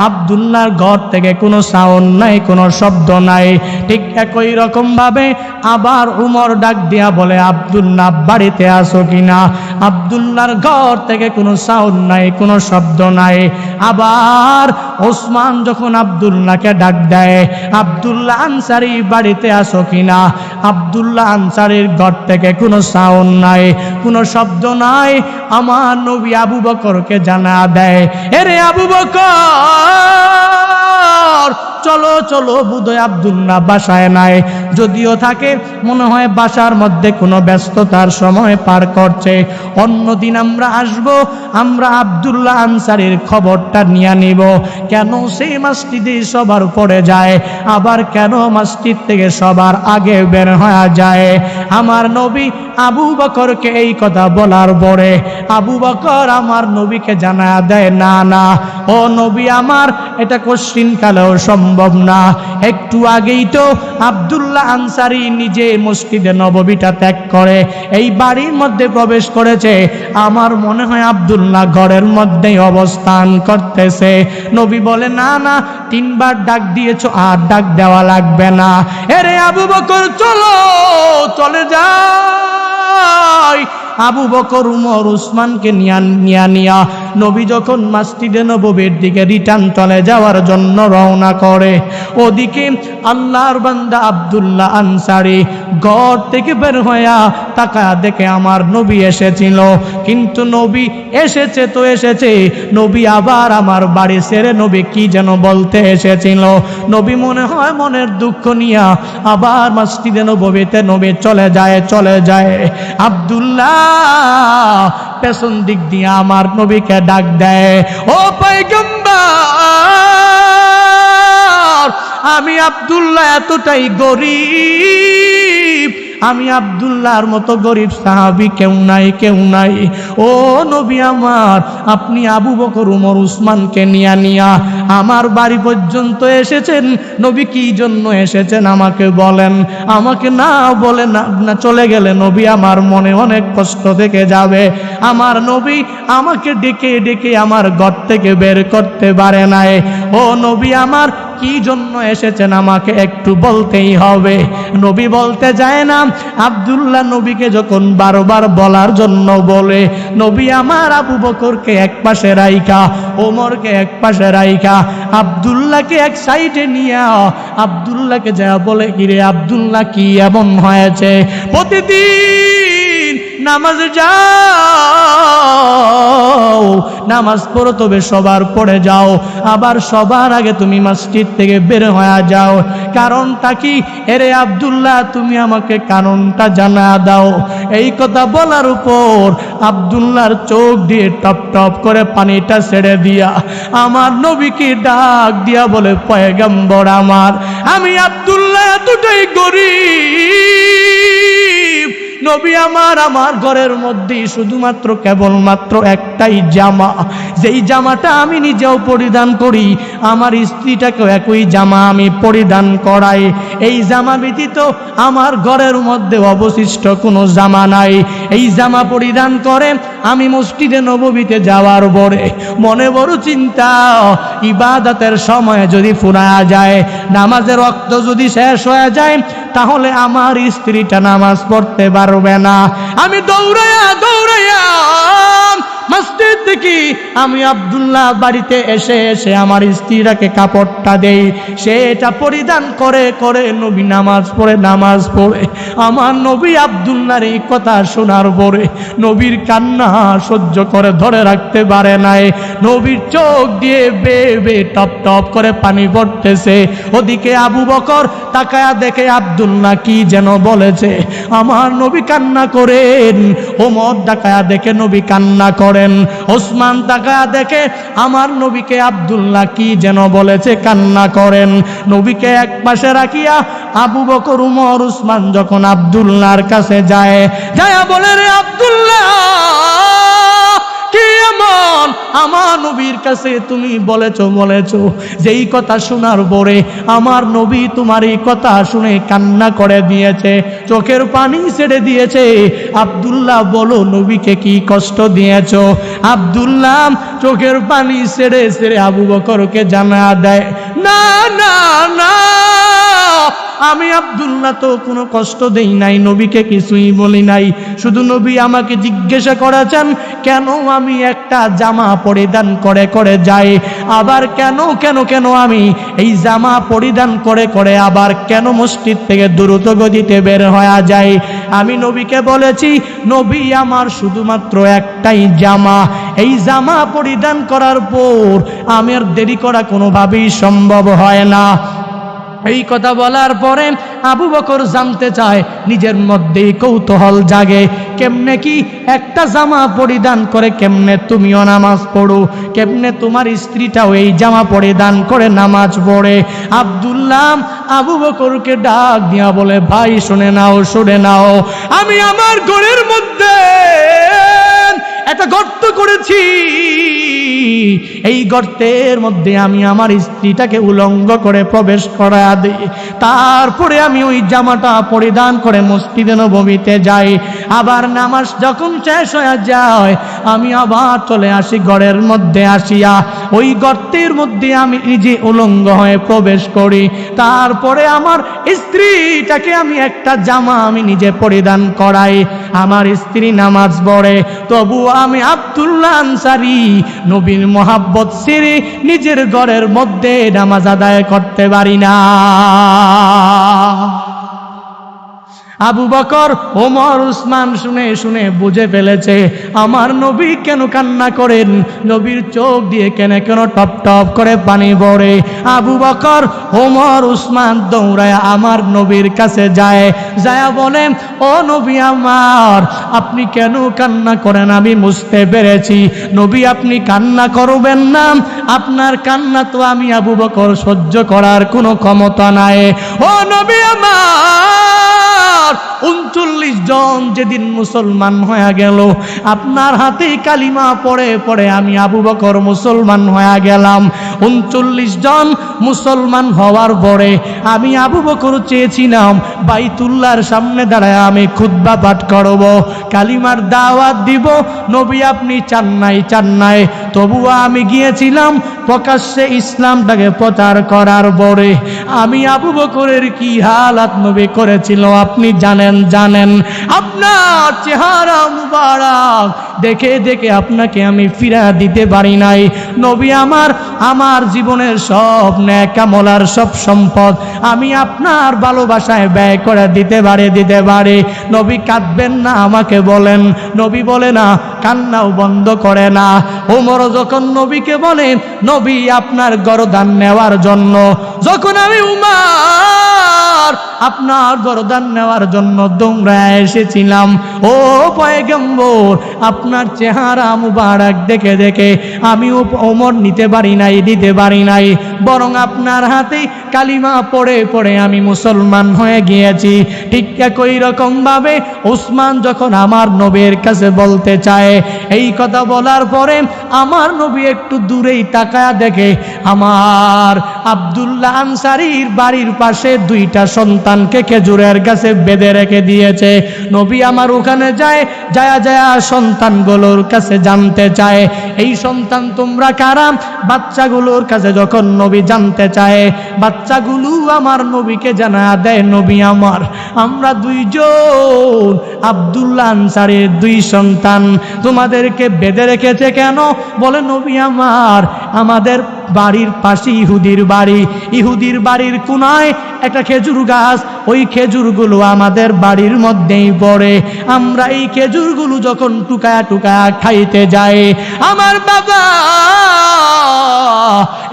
আব্দুল্লাহর ঘর থেকে কোনো সাউন্ড নাই, কোনো শব্দ নাই। ঠিক একই রকম ভাবে আবার উমর ডাক দিয়া বলে, আব্দুল্লাহ বাড়িতে আসো কিনা? আব্দুল্লাহর ঘর থেকে কোনো সাউন্ড নাই, কোনো শব্দ নাই। আবার ওসমান যখন আব্দুল্লাহকে ডাক দেয়, আব্দুল্লাহ আনসারী বাড়িতে আসো কিনা? আব্দুল্লাহ আনসারীর ঘর থেকে কোনো সাউন্ড নাই, কোনো শব্দ নাই। আমার নবী আবু বকরকে জানা দেয়, এরে আবু বকর, চলো চলো, বোধহয় আব্দুল্লাহ বাসায় নাই। যদিও থাকে মনে হয় বাসার মধ্যে কোনো ব্যস্ততার সময় পার করছে। অন্যদিন আমরা আসব, আমরা আব্দুল্লাহ আনসারীর খবরটা নিয়ে নিব। কেন সেই মসজিদে সবার পড়ে যায়, আবার কেন মসজিদ থেকে সবার আগে বের হয়ে যায়? আমার নবী আবু বকরকে এই কথা বলার পরে আবু বকর আমার নবীকে জানা দেয়, না না ও নবী আমার, এটা কোশ্চিনকালেও সম্ভব না। একটু আগেই তো আব্দুল্লাহ আনসারী নিজে মসজিদে নববীটা ত্যাগ করে এই বাড়ির মধ্যে প্রবেশ করেছে। আমার মনে হয় আব্দুল্লাহ ঘরের মধ্যেই অবস্থান করতেছে। নবী বলে, না না, 3 বার ডাক দিয়েছো, আর ডাক দেওয়া লাগবে না। এরে আবু বকর, চলো, চলে যাই। আবু বকর, উমর, উসমানকে নিয়া নবী যখন মসজিদে নববীর দিকে রিটার্ন চলে যাওয়ার জন্য রওনা করে, ওদিকে আল্লাহর বান্দা আব্দুল্লাহ আনসারী ঘর থেকে বের হইয়া তাকায়া দেখে আমার নবী এসেছিল। কিন্তু নবী এসেছে তো এসেছে, নবী আবার আমার বাড়ি ছেড়ে নবী কি যেন বলতে এসেছিল। নবী মনে হয় মনের দুঃখ নিয়া আবার মসজিদে নববীতে নবী চলে যায়। আব্দুল্লাহ পেছন দিক দিয়ে আমার নবীকে ডাক দেয়, ও পয়গম্বর, আমি আব্দুল্লাহ এতটাই গরিব, আমি আব্দুল্লাহর মতো গরিব সাহাবী কেউ নাই, কেউ নাই। ও নবী আমার, আপনি আবু বকর, উমর, উসমানকে নিয়া আমার বাড়ি পর্যন্ত এসেছেন। নবী কি জন্য এসেছেন আমাকে বলেন। আমাকে না বলে না চলে গেলে নবী আমার মনে অনেক কষ্ট থেকে যাবে। আমার নবী আমাকে ডেকে ডেকে আমার ঘর থেকে বের করতে পারে নাই। ও নবী আমার, কি জন্য এসেছেন আমাকে একটু বলতেই হবে। নবী বলতে যায় না। আব্দুল্লাহ নবীকে যখন বারবার বলার জন্য বলে, নবী আমার আবু বকরকে এক পাশে রাইখা, ওমরকে এক পাশে রাইখা, আব্দুল্লাহকে এক সাইডে নিয়ে আব্দুল্লাহকে যা বলে, কিরে আব্দুল্লাহ কি এমন হয়েছে? প্রতিদিন নামাজে যাও, নামাজ পড়ো, তবে সবার পড়ে যাও, আবার সবার আগে তুমি মসজিদ থেকে বের হয়ে যাও। কারণটা কি? এরে আব্দুল্লাহ, তুমি আমাকে কারণটা জানা দাও। এই কথা বলার উপর আব্দুল্লাহর চোখ দিয়ে টপ টপ করে পানিটা ছেড়ে দিয়া আমার নবীকে ডাক দিয়া বলে, পয়গম্বর আমার, আমি আব্দুল্লাহ এতটাই গরিব নবী আমার, আমার ঘরের মধ্যে শুধুমাত্র কেবলমাত্র একটাই জামা, যেই জামাটা আমি নিজেও পরিধান করি, আমার স্ত্রীটাকেও একই জামা আমি পরিধান করাই। এই জামা ব্যতীত আমার ঘরের মধ্যে অবশিষ্ট কোনো জামা নাই। এই জামা পরিধান করে আমি মসজিদে নববীতে যাওয়ার পরে মনে বড় চিন্তা, ইবাদতের সময় যদি ফুরায়া যায়, নামাজের ওয়াক্ত যদি শেষ হয়ে যায়, তাহলে আমার স্ত্রীটা নামাজ পড়তে পারবে না। আমি দৌড়াইয়া দৌড়াইয়া মসজিদ থেকে আমি আব্দুল্লাহ বাড়িতে এসে এসে আমার স্ত্রীটাকে কাপড়টা দেই, সে এটা পরিধান করে করে নবী নামাজ পড়ে আমার নবী আব্দুল্লাহর এই কথা শোনার পরে নবীর কান্না সহ্য করে ধরে রাখতে পারে নাই। নবীর চোখ দিয়ে বেয়ে বেয়ে টপ টপ করে পানি পড়তেছে। ওদিকে আবু বকর তাকায়া দেখে আব্দুল্লাহ কি যেন বলেছে, আমার নবী কান্না করেন। ওমর তাকায়া দেখে নবী কান্না করেন। ওসমান তাকায়া দেখে আমার নবীকে আব্দুল্লাহ কি যেন বলেছে, কান্না করেন। নবীকে এক পাশে রাখিয়া আবু বকর, উমর, উসমান যখন আব্দুল্লাহর কাছে যায়, যায়া বলে, রে আব্দুল্লাহ, কি এমন আমার নবীর কাছে তুমি বলেছো যেই কথা শোনার পরে আমার নবী তোমার এই কথা শুনে কান্না করে দিয়েছে, চোখের পানি ছেড়ে দিয়েছে। আব্দুল্লাহ বলো, নবীকে কি কষ্ট দিয়েছো? আব্দুল্লাহ চোখের পানি ছেড়ে ছেড়ে আবু বকরকে জানা দেয়, না না না, আমি আব্দুল্লাহ তো কোনো কষ্ট দেই নাই, নবীকে কিছুই বলি নাই। শুধু নবী আমাকে জিজ্ঞাসা করেছেন কেন আমি একটা জামা পরিধান করে করে যাই, আবার কেন আমি এই জামা পরিধান করে করে আবার কেন মসজিদ থেকে দ্রুত গতিতে বের হয়ে যায়। আমি নবীকে বলেছি, নবী আমার শুধুমাত্র একটাই জামা, এই জামা পরিধান করার পর আমার দেরি করা কোনোভাবেই সম্ভব হয় না। এই কথা বলার পরে আবু বকর জানতে চায়, নিজের মধ্যেই কৌতূহল জাগে, কেমনে কি একটা জামা পরিধান করে কেমনে তুমিও নামাজ পড়ো, কেমনে তোমার স্ত্রীটাও এই জামা পরিধান করে নামাজ পড়ে। আব্দুল্লাহ আবু বকরকে ডাক দিয়া বলে, ভাই শুনে নাও, আমি আমার ঘরের মধ্যে একটা গর্ত করেছি, এই গর্তের মধ্যে আমি আমার স্ত্রীটাকে উলঙ্গ করে প্রবেশ করা দিই, তারপরে আমি ওই জামাটা পরিধান করে মসজিদে নববীতে যাই। আবার নামাজ যখন শেষ হয়ে যায়, আমি আবার চলে আসি ঘরের মধ্যে, আসিয়া ওই গর্তের মধ্যে আমি নিজে উলঙ্গ হয়ে প্রবেশ করি। তারপরে আমার স্ত্রীটাকে আমি একটা জামা আমি নিজে পরিধান করাই, আমার স্ত্রী নামাজ পড়ে। তবু আমি আব্দুল্লাহ আনসারী নবীর মহাব্বত ছেড়ে নিজের ঘরের মধ্যে নামাজ আদায় করতে পারি না। আবু বকর, ওমর, উসমান শুনে শুনে বুঝে ফেলেছে আমার নবী কেন কান্না করেন, নবীর চোখ দিয়ে কেন টপ টপ করে পানি পড়ে। আবু বকর, ওমর, উসমান দৌড়ায় আমার নবীর কাছে যায়, বলে, ও নবী আমার, আপনি কেন কান্না করেন আমি বুঝতে পেরেছি। নবী আপনি কান্না করবেন না, আপনার কান্না তো আমি আবু বকর সহ্য করার কোনো ক্ষমতা নাই। ও নবী আমার, 39 জন যেদিন মুসলমান হয়ে গেল, আপনার হাতে কালিমা পড়ে পড়ে আমি আবু বকর মুসলমান হয়ে গেলাম। 39 জন মুসলমান হওয়ার পরে আমি আবু বকর চেয়েছিলাম বাইতুল্লাহর সামনে দাঁড়ায় আমি খুতবা পাঠ করব, কালিমার দাওয়াত দিব। নবী আপনি চান নাই, তবুও আমি গিয়েছিলাম প্রকাশ্যে ইসলামটাকে প্রচার করার পরে। আমি আবু বকরের কি হালাত নবী করেছিল আপনি জানেন। আপনার চেহারা মুবারক দেখে দেখে আপনাকে আমি ফিরা দিতে পারি নাই। নবী আমার জীবনের সব নেক আমল সব সম্পদ আমি আপনার ভালোবাসায় ব্যয় করে দিতে পারে। নবী কাঁদবেন না আমাকে বলেন, নবী বলে না, কান্নাও বন্ধ করে না। ওমর যখন নবীকে বলে নবী আপনার গরদান নেওয়ার জন্য, যখন আমি উমর আপনার গরদান নেওয়ার জন্য দৌড়ায় এসেছিলাম, ও পয়গম্বর আপনার চেহারা মুবারক দেখে দেখে আমি ওমর দিতে পারি নাই, বরং আপনার হাতে কালিমা পড়ে পড়ে আমি মুসলমান হয়ে গিয়েছি। ঠিক একই রকম ভাবে উসমান যখন আমার নবীর কাছে বলতে চায়, এই কথা বলার পরে আমার নবী একটু দূরেই তাকায়া দেখে আমার আব্দুল্লাহ আনসারীর বাড়ির পাশে 2টা সন্তানকে খেজুরের গাছে বেঁধে রেখে দিয়েছে। নবী আমার ওখানে যায় সন্তানগুলোর কাছে জানতে চায় এই সন্তান তোমরা কারা। বাচ্চাগুলোর কাছে যখন নবী জানতে চায়, বাচ্চাগুলো আমার নবীকে জানা দেয়, নবী আমরা 2 জন আব্দুল্লাহ আনসারীর 2 সন্তান, তোমাদেরকে বেঁধে রেখেছে কেন? বলে নবী আমাদের বাড়ির পাশে ইহুদির বাড়ির কোনায় একটা খেজুর গাছ, ওই খেজুরগুলো আমাদের বাড়ির মধ্যেই পড়ে। আমরা এই খেজুরগুলো যখন টুকায়া খাইতে যাই, আমার বাবা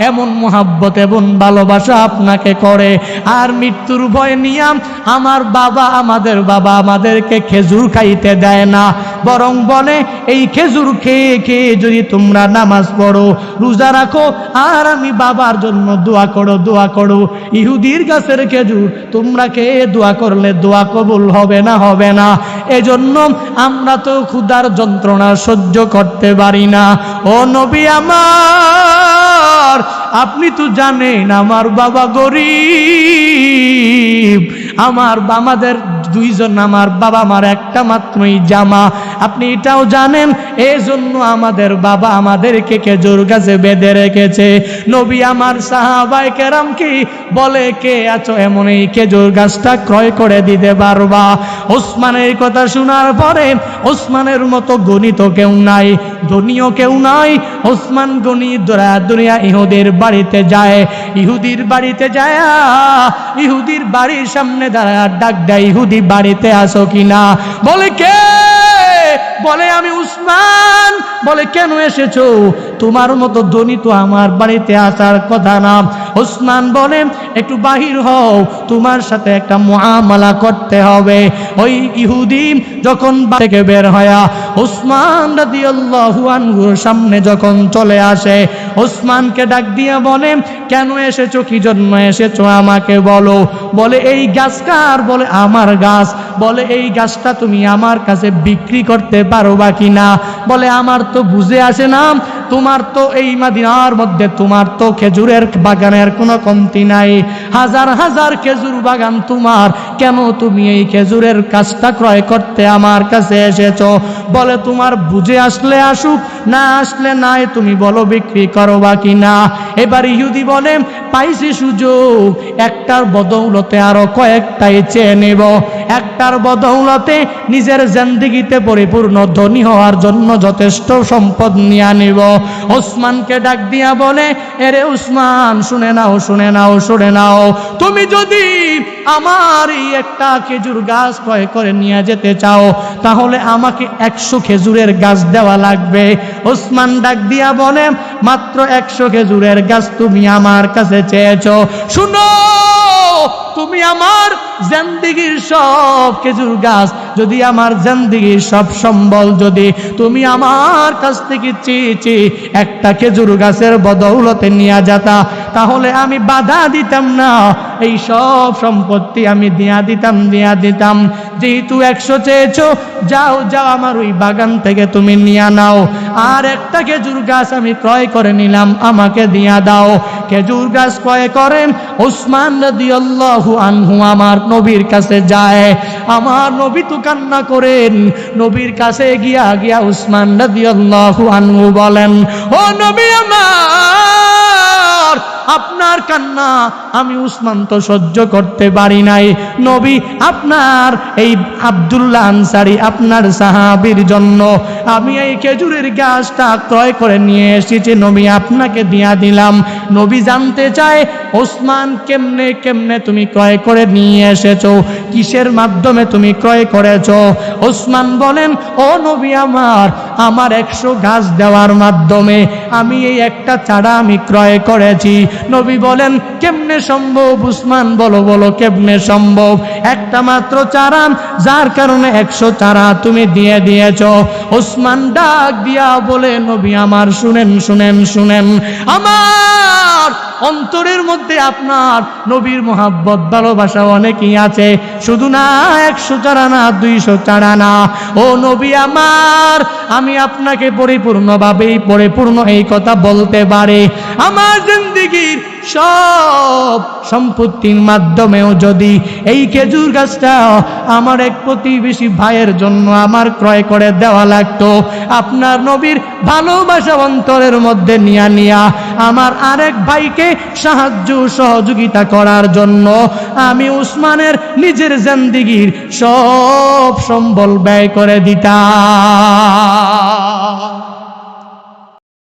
এমন মোহাব্বত এবং ভালোবাসা আপনাকে করে, আর মৃত্যুর ভয় নিয়ে আমাদের বাবা আমাদেরকে খেজুর খাইতে দেয় না, বরং বলে এই খেজুর খেয়ে খেয়ে যদি তোমরা নামাজ পড়ো, রোজা রাখো, আর আমি বাবার জন্য দোয়া করো। ইহুদির গাছের খেজুর তোমরা খেয়ে দোয়া করলে দোয়া কবুল হবে না। এজন্য আমরা তো ক্ষুধার যন্ত্রণা সহ্য করতে পারি না। ও নবী আপনি তো জানেন আমার বাবা গরিব, আমাদের 2 জন, আমার বাবা আমার একটা মাত্রই জামা, আপনি এটাও জানেন। এজন্য আমাদের বাবা আমাদেরকে খেজুর গাছে বেঁধে রেখেছে। নবী আমার সাহাবায়ে কেরামকে বলে, কে আছো এমন এই খেজুর গাছটা ক্রয় করে দিতে পারবা? ওসমানের কথা শোনার পরে, ওসমানের মতো গণিত কেউ নাই, ধনীও কেউ নাই, ওসমান গণি দুনিয়া ইহুদির বাড়িতে যায়। ইহুদির বাড়ির সামনে দাঁড়ায় ডাক দেয়, ইহুদি বাড়িতে আসো কিনা? বলে কে? বলে আমি উসমান। বলে কেন এসেছো? তোমার মতো ধনী তো আমার বাড়িতে আসার কথা না। উসমান বলে একটু বাহির হও, তোমার সাথে একটা মুআমালা করতে হবে। ওই ইহুদি যখন থেকে বের হয়া উসমান রাদিয়াল্লাহু আনহুর সামনে যখন চলে আসে, উসমানকে ডাক দিয়া বলে, কেন এসেছো, কি জন্য এসেছো আমাকে বলো। বলে এই গাছ কার? বলে আমার গাছ। বলে এই গাছটা তুমি আমার কাছে বিক্রি করতে পারবা কিনা? বলে আমার তো বুঝে আসে না, তোমার তো এই মদিনার মধ্যে তোমার তো খেজুরের বাগানের কোনো কমতি নাই, হাজার হাজার খেজুর বাগান তোমার, কেন তুমি এই খেজুরের গাছটা ক্রয় করতে আমার কাছে এসেছো? বলে তোমার বুঝে আসলে আসুক, না আসলে নাই, তুমি বলো বিক্রি করবা কিনা। এবার ইহুদি বলে পাইছি সুযোগ, একটার বদৌলতে আরো কয়েকটাই চেয়ে নেব, একটার বদৌলতে নিজের জিন্দেগিতে পরিপূর্ণ ধনী হওয়ার জন্য যথেষ্ট সম্পদ নিয়ে নিব। ওসমানকে ডাক দিয়া বলে, এরে উসমান শুনে নাও, তুমি যদি আমার এই একটা খেজুর গাছ ক্রয় করে নিয়ে যেতে চাও, তাহলে আমাকে 100 খেজুরের গাছ দেওয়া লাগবে। ওসমান ডাক দিয়া বলে, মাত্র 100 খেজুরের গাছ তুমি আমার কাছে চেয়েছো, শুনো, তুমি আমার জিন্দেগীর সব খেজুর গাছ যদি আমার জিন্দেগীর সব সম্বল যদি তুমি আমার কাছ থেকে চেয়ে একটা খেজুর গাছের বদৌলতে নিয়ে যেতা, তাহলে আমি বাধা দিতাম না, এই সব সম্পত্তি আমি দিয়া দিতাম। যেহেতু 100 চেয়েছো, যাও আমার ওই বাগান থেকে তুমি নিয়ে নাও। আর একটা খেজুর গাছ আমি ক্রয় করে নিলাম, আমাকে দিয়া দাও। খেজুর গাছ ক্রয় করেন ওসমান রাদিয়াল্লাহু আনহু আমার নবীর কাছে যায়। আমার নবী তো কান্না করেন। নবীর কাছে গিয়া ওসমান রাদিয়াল্লাহু আনহু বলেন, ও নবী আমার, আপনার কান্না আমি উসমান তো সহ্য করতে পারি নাই। নবী, আপনার এই আব্দুল্লাহ আনসারী আপনার সাহাবীর জন্য আমি এই খেজুরের গাছটা ক্রয় করে নিয়ে এসেছি, নবী আপনাকে দিয়া দিলাম। নবী জানতে চায়, ওসমান কেমনে তুমি ক্রয় করে নিয়ে এসেছো, কিসের মাধ্যমে তুমি ক্রয় করেছো? ওসমান বলেন, ও নবী আমার 100 গাছ দেওয়ার মাধ্যমে আমি এই একটা চারা আমি ক্রয় করেছি। নবী বলেন, কেমনে সম্ভব উসমান, বলো কেমনে সম্ভব? একটা মাত্র চারা, যার কারণে 100 চারা তুমি দিয়ে দিয়েছো। ওসমান ডাক দিয়া বলে, নবী আমার শুনেন, আমার অন্তরের মধ্যে আপনার নবীর মোহাব্বত ভালোবাসা অনেকই আছে, শুধু না 100 চারা না, 200 চারা না। ও নবী আমার, আমি আপনাকে পরিপূর্ণ এই কথা বলতে পারি, আমার জিন্দেগীর সব সম্পত্তির মাধ্যমেও যদি এই খেজুর গাছটা আমার এক প্রতিবেশী ভাইয়ের জন্য আমার ক্রয় করে দেওয়া লাগতো, আপনার নবীর ভালোবাসা অন্তরের মধ্যে নিয়া আমার আরেক ভাইকে সাহায্য সহযোগিতা করার জন্য আমি উসমানের নিজের জিন্দেগীর সব সম্বল ব্যয় করে দিতাম।